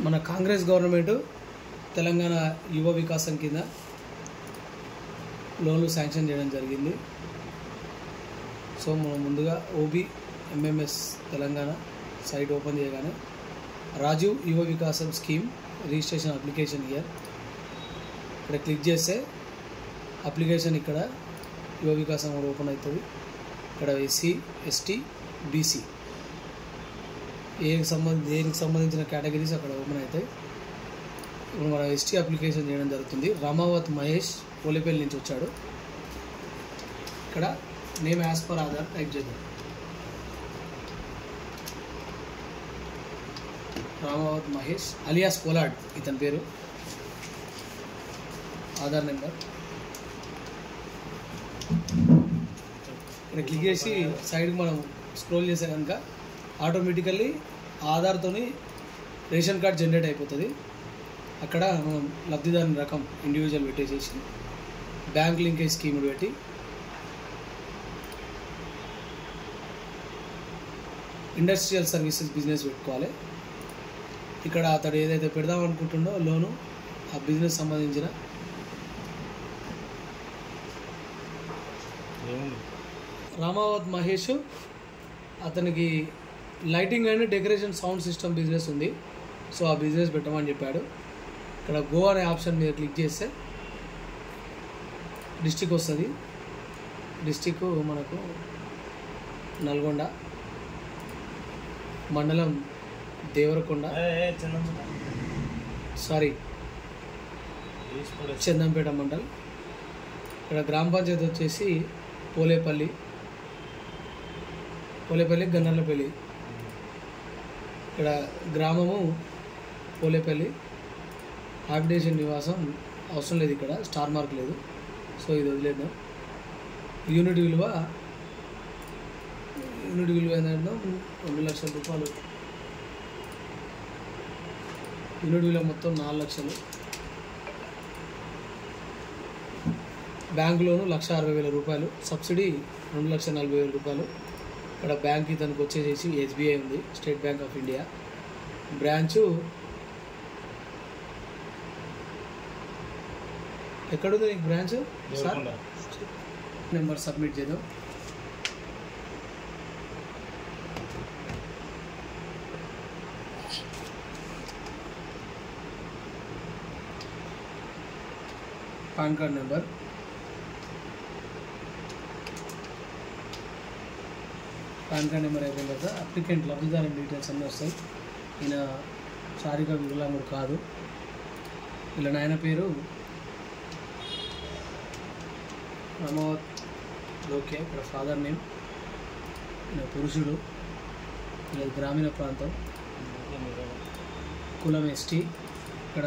మన కాంగ్రెస్ గవర్నమెంట్ తెలంగాణ యువ వికాసం కింద లోన్లు శాంక్షన్ చేయడం జరిగింది. సో మనం ముందుగా OBMMS తెలంగాణ సైట్ ఓపెన్ చేయగానే రాజీవ్ యువ వికాసం స్కీమ్ రిజిస్ట్రేషన్ అప్లికేషన్ ఇయర్ ఇక్కడ క్లిక్ చేస్తే అప్లికేషన్ ఇక్కడ యువ వికాసం ఓపెన్ అవుతుంది. ఇక్కడ SC ST BC దేనికి సంబంధించిన కేటగిరీస్ అక్కడ ఓపెన్ అవుతాయి. ఇప్పుడు మన ST అప్లికేషన్ చేయడం జరుగుతుంది. రామావత్ మహేష్ పోలేపల్లి నుంచి వచ్చాడు. ఇక్కడ name as per Aadhaar type చేద్దాం. రామావత్ మహేష్ అలియాస్ కోలాడ్ ఇతని పేరు. ఆధార్ నెంబర్ ఇక్కడ క్లిక్ చేసి సైడ్కి మనం స్క్రోల్ చేసే కనుక ఆటోమేటికల్లీ ఆధార్తోని రేషన్ కార్డ్ జనరేట్ అయిపోతుంది. అక్కడ మనం లబ్ధిదారుని రకం ఇండివిజువల్ పెట్టేసేసి బ్యాంక్ లింకేజ్ స్కీమ్ పెట్టి ఇండస్ట్రియల్ సర్వీసెస్ బిజినెస్ పెట్టుకోవాలి. ఇక్కడ అతడు ఏదైతే పెడదాం అనుకుంటుండో లోను ఆ బిజినెస్ సంబంధించిన రామావత్ మహేష్ అతనికి lighting and decoration sound system business ఉంది. సో ఆ బిజినెస్ పెట్టమని చెప్పాడు. ఇక్కడ గో అనే ఆప్షన్ మీద క్లిక్ చేస్తే డిస్టిక్ వస్తుంది. డిస్టిక్ మనకు నల్గొండ, మండలం దేవరకొండ, చందంపేట మండల్. ఇక్కడ గ్రామ పంచాయతీ వచ్చేసి పోలేపల్లి, గన్నర్లపల్లి. ఇక్కడ గ్రామము పోలేపల్లి. హ్యాబిటేషన్ నివాసం అవసరం లేదు, ఇక్కడ స్టార్ మార్క్ లేదు. సో ఇది వదిలేద్దాం. యూనిట్ విలువ ఏంటంటే 2 లక్షల రూపాయలు. యూనిట్ విలువ మొత్తం 4 లక్షలు. బ్యాంకు లోను 1,60,000 రూపాయలు. సబ్సిడీ 2,40,000 రూపాయలు. ఇక్కడ బ్యాంక్ ఇతనికి వచ్చేసి SBI ఉంది, state bank of India. Branch ఎక్కడుంది నీకు బ్రాంచ్ సార్? నెంబర్ సబ్మిట్ చేద్దాం. Pan card number, pan card number అయిపోయిన తర్వాత అప్లికెంట్ లబ్ధిదారు డీటెయిల్స్ అన్నీ వస్తాయి. ఈయన శారీరక వికలాంగుడు కాదు. వీళ్ళ నాయన పేరు రామావత్ లోకే. ఇక్కడ ఫాదర్ నేమ్. ఈయన పురుషుడు. ఇలా గ్రామీణ ప్రాంతం. కులం ST. ఇక్కడ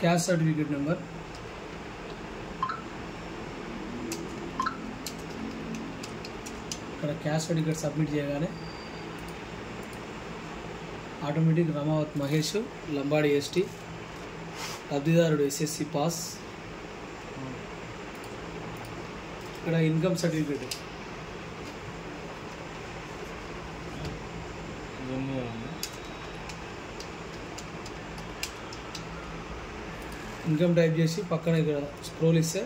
క్యాస్ట్ సర్టిఫికేట్ నెంబర్, ఇక్కడ క్యాస్ట్ సర్టిఫికేట్ సబ్మిట్ చేయగానే automatic Ramavath Mahesh Lambadi ST, లబ్ధిదారుడు SSC pass. ఇక్కడ ఇన్కమ్ సర్టిఫికేట్, ఇన్కమ్ టైప్ చేసి పక్కన ఇక్కడ స్క్రోల్ ఇస్తే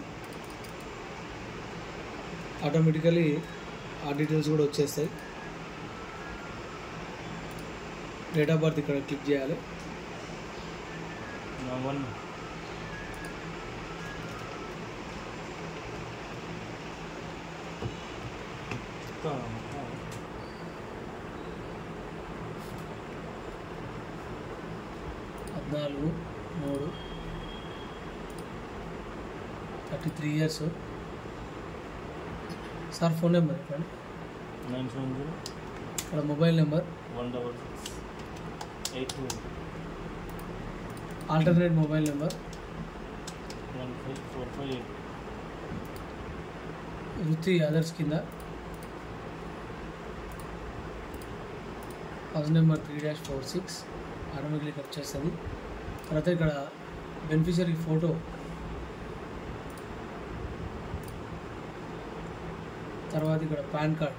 ఆటోమేటికలీ ఆ డీటెయిల్స్ కూడా వచ్చేస్తాయి. డేట్ ఆఫ్ బర్త్ ఇక్కడ క్లిక్ చేయాలి. పద్నాలుగు 3 33 ఇయర్స్. సార్ ఫోన్ నెంబర్ చెప్పండి. 970. ఇక్కడ mobile number 16682. Alternate mobile number 15458. వృత్తి అదర్స్ కింద హౌస్ నెంబర్ 3-46 ఆటోమేటిక్లీ కట్ చేస్తుంది. తర్వాత ఇక్కడ బెనిఫిషరీ ఫోటో, తర్వాత ఇక్కడ పాన్ కార్డ్,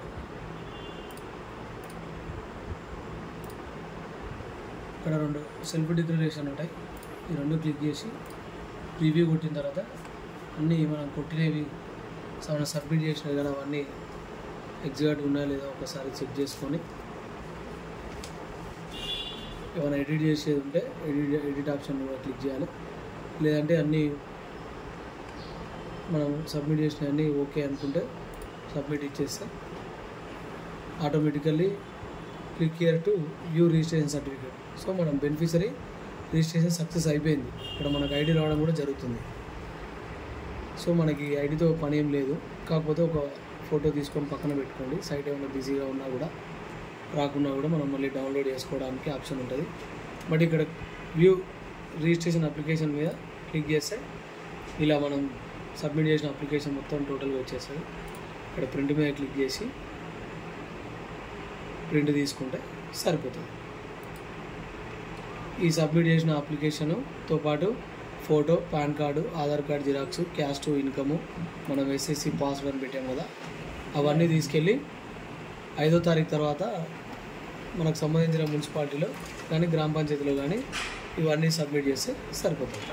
ఇక్కడ 2 సెల్ఫ్ డిక్లరేషన్ ఉంటాయి. ఈ 2 క్లిక్ చేసి ప్రివ్యూ కొట్టిన తర్వాత అన్నీ మనం కొట్టినవి మనం సబ్మిట్ చేసినవి కానీ అవన్నీ ఎగ్జాక్ట్గా ఉన్నాయా లేదా ఒకసారి చెక్ చేసుకొని ఏమైనా ఎడిట్ చేసేది ఉంటే ఎడిట్ ఆప్షన్ కూడా క్లిక్ చేయాలి. లేదంటే అన్నీ మనం సబ్మిట్ చేసినవన్నీ ఓకే అనుకుంటే సబ్మిట్ ఇచ్చేస్తే automatically click here to view registration certificate. So మనం బెనిఫిషరీ రిజిస్ట్రేషన్ సక్సెస్ అయిపోయింది. ఇక్కడ మనకు ఐడి రావడం కూడా జరుగుతుంది. సో మనకి ఐడితో పని ఏం లేదు, కాకపోతే ఒక ఫోటో తీసుకొని పక్కన పెట్టుకోండి. సైట్ ఏమైనా బిజీగా ఉన్నా కూడా రాకున్నా కూడా మనం మళ్ళీ డౌన్లోడ్ చేసుకోవడానికి ఆప్షన్ ఉంటుంది. బట్ ఇక్కడ వ్యూ రిజిస్ట్రేషన్ అప్లికేషన్ మీద క్లిక్ చేస్తే ఇలా మనం సబ్మిట్ చేసిన అప్లికేషన్ మొత్తం టోటల్గా వచ్చేస్తుంది. ఇక్కడ ప్రింట్ మీద క్లిక్ చేసి ప్రింట్ తీసుకుంటే సరిపోతుంది. ఈ సబ్మిట్ చేసిన అప్లికేషన్తో పాటు photo, pan card, Aadhaar card xerox, caste income, మనం ఎస్ఎస్సి పాస్వర్డ్ పెట్టాం కదా, అవన్నీ తీసుకెళ్ళి 5వ తారీఖు తర్వాత మనకు సంబంధించిన మున్సిపాలిటీలో కానీ గ్రామ పంచాయతీలో కానీ ఇవన్నీ సబ్మిట్ చేస్తే సరిపోతుంది.